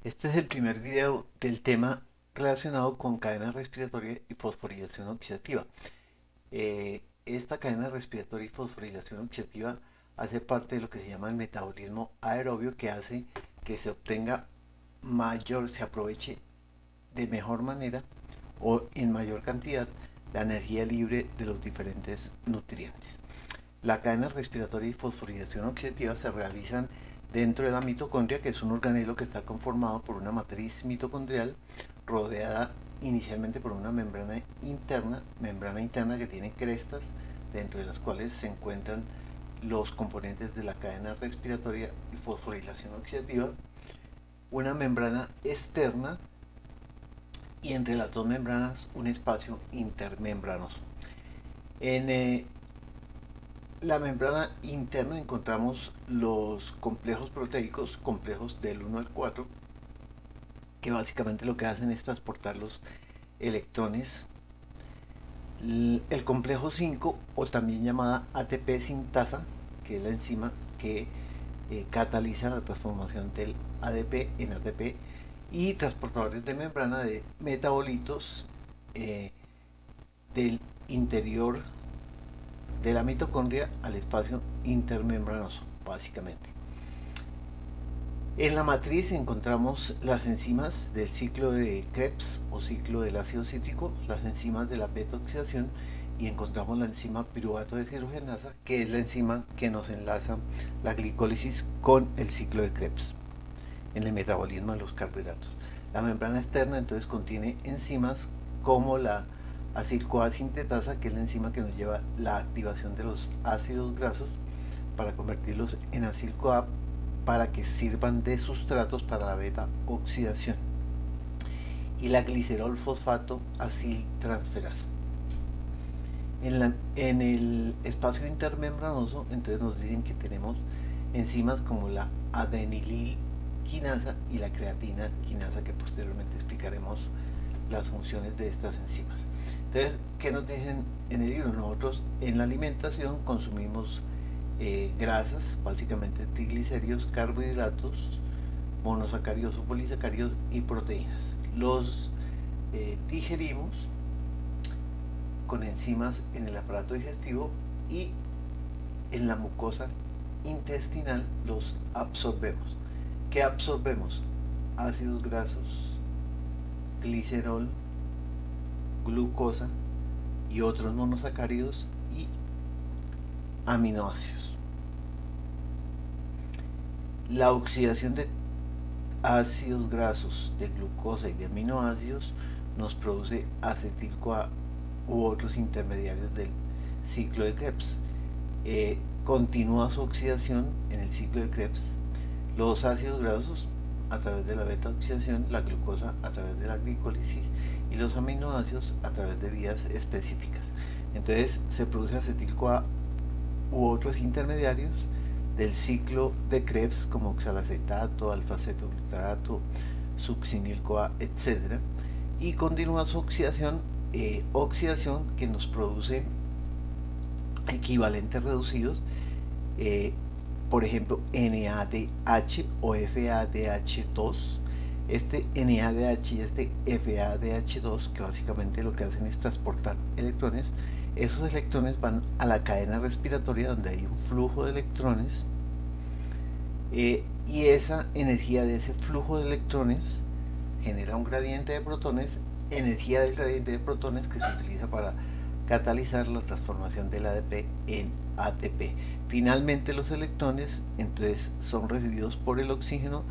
Este es el primer video del tema relacionado con cadena respiratoria y fosforilación oxidativa. Esta cadena respiratoria y fosforilación oxidativa hace parte de lo que se llama el metabolismo aerobio, que hace que se obtenga se aproveche de mejor manera o en mayor cantidad la energía libre de los diferentes nutrientes. La cadena respiratoria y fosforilación oxidativa se realizan dentro de la mitocondria, que es un organelo que está conformado por una matriz mitocondrial rodeada inicialmente por una membrana interna que tiene crestas, dentro de las cuales se encuentran los componentes de la cadena respiratoria y fosforilación oxidativa, una membrana externa y entre las dos membranas un espacio intermembranoso. En la membrana interna encontramos los complejos proteicos, complejos del 1 al 4, que básicamente lo que hacen es transportar los electrones. El complejo 5, o también llamada ATP sintasa, que es la enzima que cataliza la transformación del ADP en ATP, y transportadores de membrana de metabolitos del interior de la mitocondria al espacio intermembranoso, básicamente. En la matriz encontramos las enzimas del ciclo de Krebs o ciclo del ácido cítrico, las enzimas de la beta-oxidación, y encontramos la enzima piruvato deshidrogenasa, que es la enzima que nos enlaza la glicólisis con el ciclo de Krebs en el metabolismo de los carbohidratos. La membrana externa entonces contiene enzimas como la acil-CoA sintetasa, que es la enzima que nos lleva la activación de los ácidos grasos para convertirlos en acil-CoA para que sirvan de sustratos para la beta oxidación, y la glicerol fosfato aciltransferasa. En el espacio intermembranoso entonces nos dicen que tenemos enzimas como la adenililquinasa y la creatina quinasa, que posteriormente explicaremos las funciones de estas enzimas. Entonces, ¿qué nos dicen en el libro? Nosotros en la alimentación consumimos grasas, básicamente triglicéridos, carbohidratos, monosacáridos o polisacáridos y proteínas. Los digerimos con enzimas en el aparato digestivo y en la mucosa intestinal los absorbemos. ¿Qué absorbemos? Ácidos grasos, glicerol, glucosa y otros monosacáridos y aminoácidos. La oxidación de ácidos grasos, de glucosa y de aminoácidos nos produce acetil-CoA u otros intermediarios del ciclo de Krebs. Continúa su oxidación en el ciclo de Krebs. Los ácidos grasos a través de la beta-oxidación, la glucosa a través de la glicólisis y los aminoácidos a través de vías específicas. Entonces se produce acetil-CoA u otros intermediarios del ciclo de Krebs, como oxalacetato, alfa-cetoglutarato, succinil-CoA, etc. Y continúa su oxidación que nos produce equivalentes reducidos, por ejemplo NADH o FADH2. Este NADH y este FADH2, que básicamente lo que hacen es transportar electrones, esos electrones van a la cadena respiratoria donde hay un flujo de electrones, y esa energía de ese flujo de electrones genera un gradiente de protones, energía del gradiente de protones que se utiliza para catalizar la transformación del ADP en ATP. Finalmente los electrones entonces son recibidos por el oxígeno,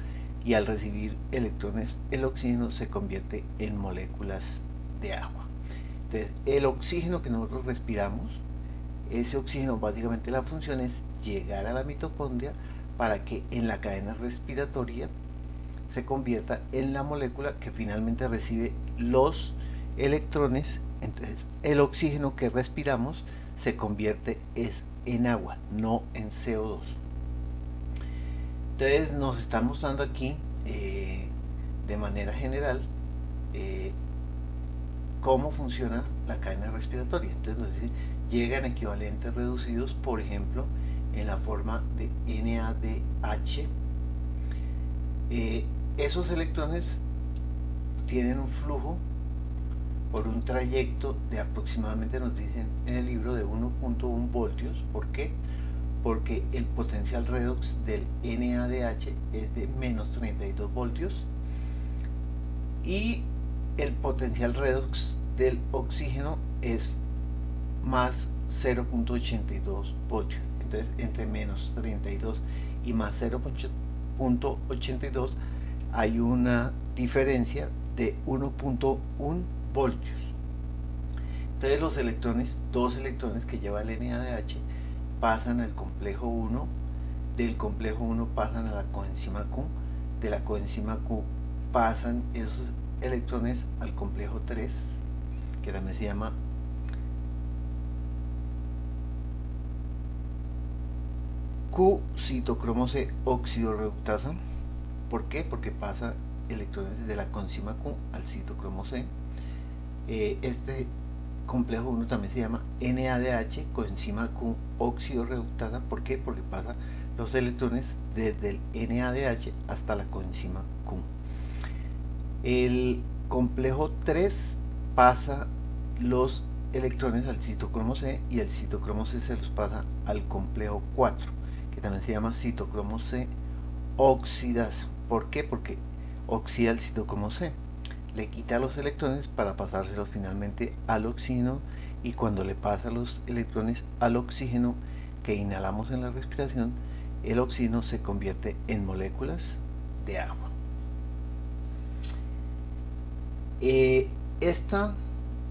y al recibir electrones el oxígeno se convierte en moléculas de agua. Entonces el oxígeno que nosotros respiramos, ese oxígeno básicamente la función es llegar a la mitocondria para que en la cadena respiratoria se convierta en la molécula que finalmente recibe los electrones. Entonces el oxígeno que respiramos se convierte en agua, no en CO2. Entonces nos están mostrando aquí de manera general cómo funciona la cadena respiratoria. Entonces nos dicen, llegan equivalentes reducidos, por ejemplo, en la forma de NADH. Esos electrones tienen un flujo por un trayecto de aproximadamente, nos dicen en el libro, de 1.1 voltios. ¿Por qué? Porque el potencial redox del NADH es de menos 32 voltios y el potencial redox del oxígeno es más 0.82 voltios. Entonces, entre menos 32 y más 0.82 hay una diferencia de 1.1 voltios. Entonces los electrones, dos electrones que lleva el NADH, pasan al complejo 1, del complejo 1 pasan a la coenzima Q, de la coenzima Q pasan esos electrones al complejo 3, que también se llama Q-citocromo C óxido reductasa. ¿Por qué? Porque pasa electrones de la coenzima Q al citocromo C. Este complejo 1 también se llama NADH, coenzima Q óxido reductasa. ¿Por qué? Porque pasa los electrones desde el NADH hasta la coenzima Q. El complejo 3 pasa los electrones al citocromo C y el citocromo C se los pasa al complejo 4, que también se llama citocromo C oxidasa. ¿Por qué? Porque oxida el citocromo C, le quita los electrones para pasárselos finalmente al oxígeno, y cuando le pasa los electrones al oxígeno que inhalamos en la respiración, el oxígeno se convierte en moléculas de agua. Esta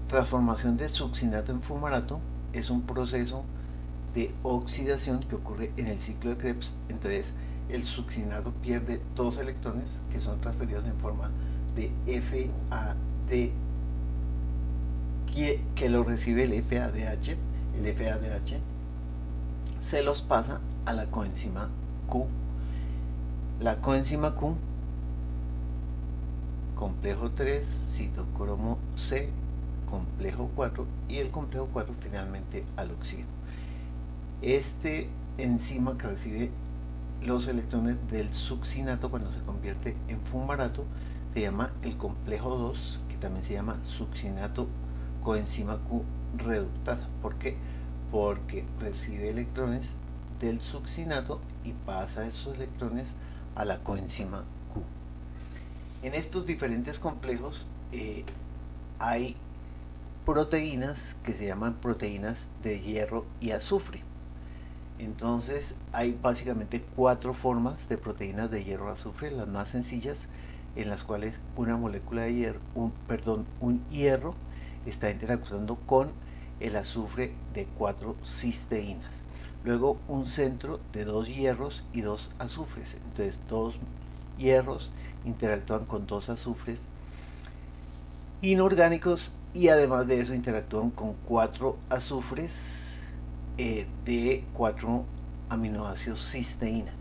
transformación de succinato en fumarato es un proceso de oxidación que ocurre en el ciclo de Krebs. Entonces el succinato pierde dos electrones que son transferidos en forma de FAD, que lo recibe el FADH. El FADH se los pasa a la coenzima Q. La coenzima Q, complejo 3, citocromo C, complejo 4, y el complejo 4 finalmente al oxígeno. Este enzima que recibe los electrones del succinato cuando se convierte en fumarato se llama el complejo 2, que también se llama succinato coenzima Q reductasa. ¿Por qué? Porque recibe electrones del succinato y pasa esos electrones a la coenzima Q. En estos diferentes complejos hay proteínas que se llaman proteínas de hierro y azufre. Entonces hay básicamente 4 formas de proteínas de hierro azufre, las más sencillas, en las cuales una molécula de hierro, un hierro está interactuando con el azufre de 4 cisteínas. Luego un centro de 2 hierros y 2 azufres. Entonces 2 hierros interactúan con 2 azufres inorgánicos, y además de eso interactúan con 4 azufres de 4 aminoácidos cisteína.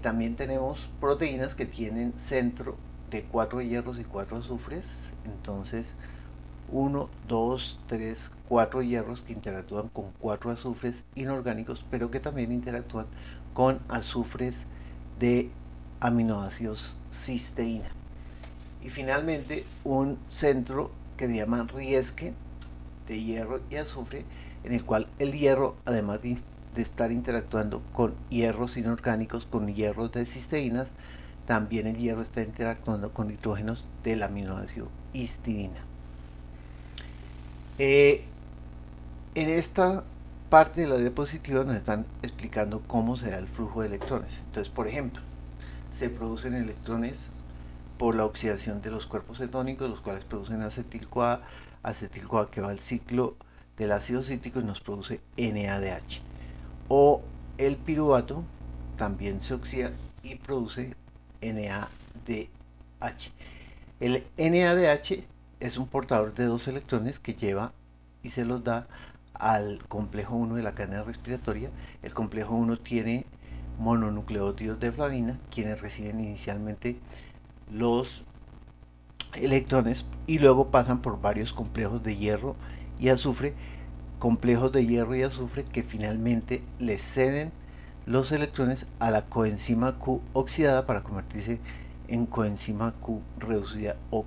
También tenemos proteínas que tienen centro de 4 hierros y 4 azufres. Entonces 1, 2, 3, 4 hierros que interactúan con 4 azufres inorgánicos, pero que también interactúan con azufres de aminoácidos cisteína. Y finalmente un centro que se llama riesque de hierro y azufre, en el cual el hierro, además de estar interactuando con hierros inorgánicos, con hierros de cisteínas, también el hierro está interactuando con nitrógenos del aminoácido histidina. En esta parte de la diapositiva nos están explicando cómo se da el flujo de electrones. Entonces, por ejemplo, se producen electrones por la oxidación de los cuerpos cetónicos, los cuales producen acetil-CoA que va al ciclo del ácido cítrico y nos produce NADH. O el piruvato también se oxida y produce NADH. El NADH es un portador de 2 electrones que lleva y se los da al complejo 1 de la cadena respiratoria. El complejo 1 tiene mononucleótidos de flavina, quienes reciben inicialmente los electrones y luego pasan por varios complejos de hierro y azufre, que finalmente le ceden los electrones a la coenzima Q oxidada para convertirse en coenzima Q reducida o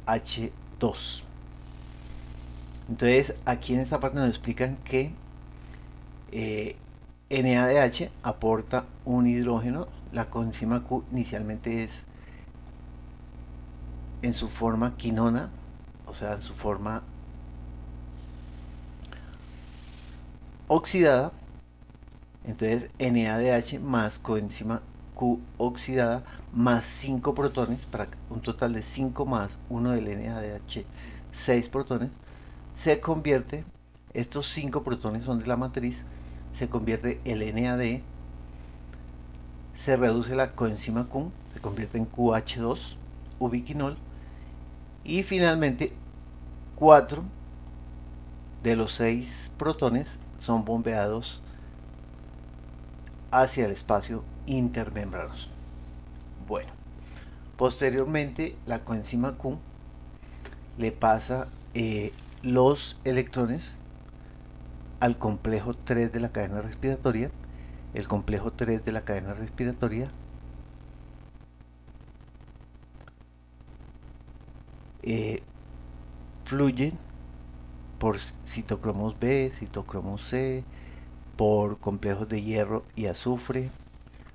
QH2. Entonces aquí en esta parte nos explican que NADH aporta un hidrógeno. La coenzima Q inicialmente es en su forma quinona, o sea, en su forma oxidada. Entonces NADH más coenzima Q oxidada más 5 protones, para un total de 5 más 1 del NADH, 6 protones, se convierte, estos 5 protones son de la matriz, se convierte el NAD, se reduce la coenzima Q, se convierte en QH2, ubiquinol, y finalmente 4 de los 6 protones son bombeados hacia el espacio intermembranoso. Bueno, posteriormente la coenzima Q le pasa los electrones al complejo 3 de la cadena respiratoria. El complejo 3 de la cadena respiratoria fluye por citocromos B, citocromos C, por complejos de hierro y azufre.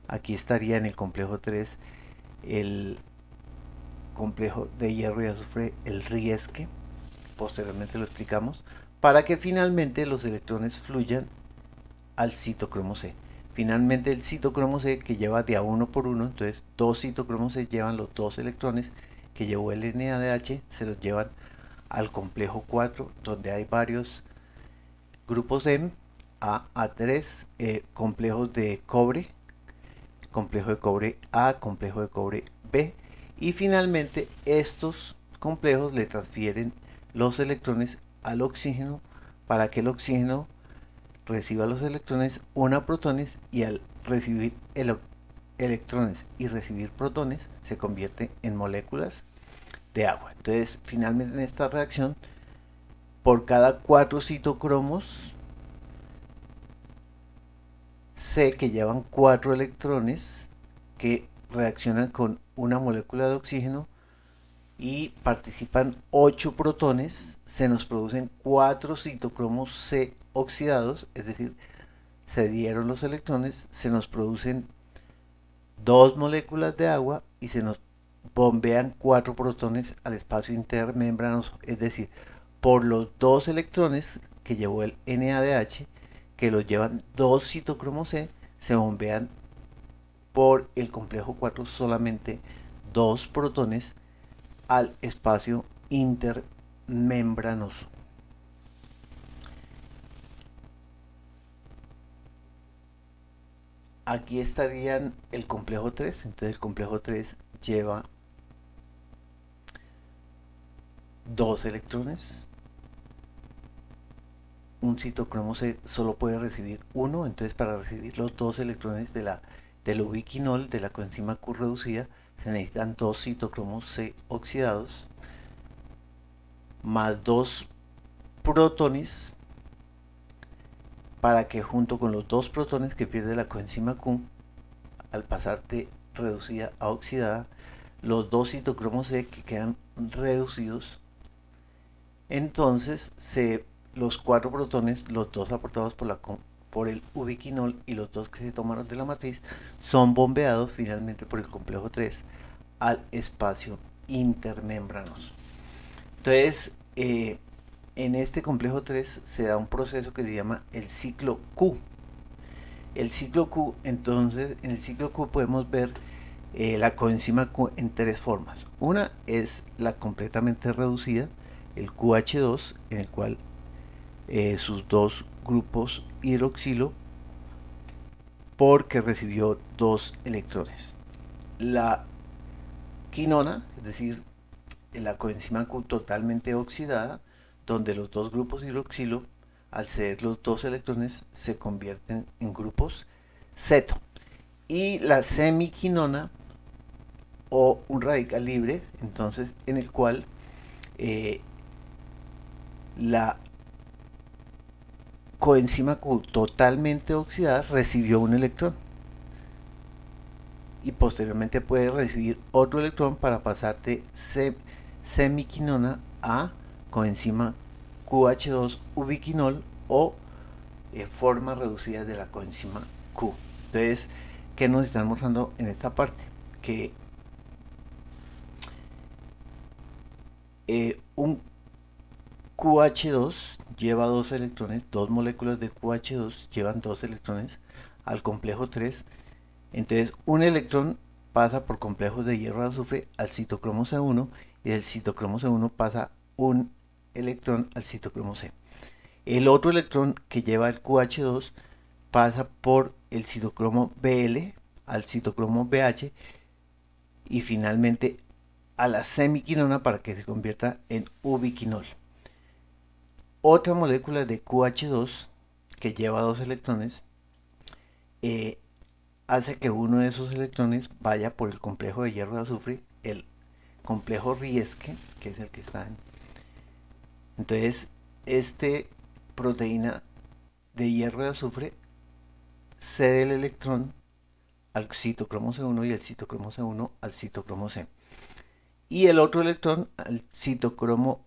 Aquí estaría en el complejo 3 el complejo de hierro y azufre, el riesque, posteriormente lo explicamos, para que finalmente los electrones fluyan al citocromo C. Finalmente el citocromo C, que lleva de a uno por uno, entonces dos citocromos C llevan los dos electrones que llevó el NADH, se los llevan al complejo 4, donde hay varios grupos M, A3, complejos de cobre, complejo de cobre A, complejo de cobre B, y finalmente estos complejos le transfieren los electrones al oxígeno para que el oxígeno reciba los electrones, una protones, y al recibir electrones y recibir protones se convierte en moléculas de agua. Entonces finalmente en esta reacción, por cada 4 citocromos C que llevan 4 electrones que reaccionan con una molécula de oxígeno y participan 8 protones, se nos producen 4 citocromos C oxidados, es decir, se dieron los electrones, se nos producen 2 moléculas de agua y se nos bombean 4 protones al espacio intermembranoso, es decir, por los 2 electrones que llevó el NADH, que los llevan 2 citocromos C, se bombean por el complejo 4 solamente 2 protones al espacio intermembranoso. Aquí estarían el complejo 3, entonces el complejo 3 lleva 2 electrones, un citocromo C solo puede recibir uno, entonces para recibir los 2 electrones del ubiquinol, de la coenzima Q reducida, se necesitan 2 citocromos C oxidados más 2 protones, para que junto con los 2 protones que pierde la coenzima Q al pasar de reducida a oxidada, los 2 citocromos C que quedan reducidos, entonces los 4 protones, los 2 aportados por el ubiquinol y los 2 que se tomaron de la matriz, son bombeados finalmente por el complejo 3 al espacio intermembranoso. Entonces, en este complejo 3 se da un proceso que se llama el ciclo Q. El ciclo Q, entonces, en el ciclo Q podemos ver la coenzima Q en 3 formas. Una es la completamente reducida, el QH2, en el cual sus 2 grupos hidroxilo, porque recibió 2 electrones. La quinona, es decir, la coenzima Q totalmente oxidada, donde los 2 grupos hidroxilo, al ceder los 2 electrones, se convierten en grupos ceto. Y la semiquinona, o un radical libre, entonces en el cual la coenzima Q totalmente oxidada recibió un electrón y posteriormente puede recibir otro electrón para pasar de semiquinona a coenzima QH2 ubiquinol o forma reducida de la coenzima Q. Entonces, ¿qué nos están mostrando en esta parte? Que un QH2 lleva dos electrones, dos moléculas de QH2 llevan dos electrones al complejo 3. Entonces, un electrón pasa por complejos de hierro de azufre al citocromo C1 y del citocromo C1 pasa un electrón al citocromo C. El otro electrón que lleva el QH2 pasa por el citocromo Bl al citocromo BH y finalmente a la semiquinona para que se convierta en ubiquinol. Otra molécula de QH2 que lleva dos electrones hace que uno de esos electrones vaya por el complejo de hierro de azufre, el complejo Riesque, que es el que está en. Entonces, este proteína de hierro de azufre cede el electrón al citocromo C1 y el citocromo C1 al citocromo C. Y el otro electrón al citocromo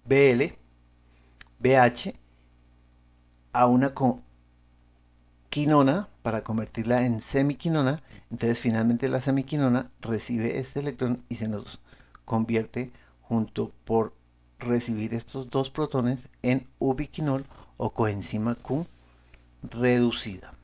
Bl, BH, a una quinona para convertirla en semiquinona. Entonces finalmente la semiquinona recibe este electrón y se nos convierte junto por recibir estos dos protones en ubiquinol o coenzima Q reducida.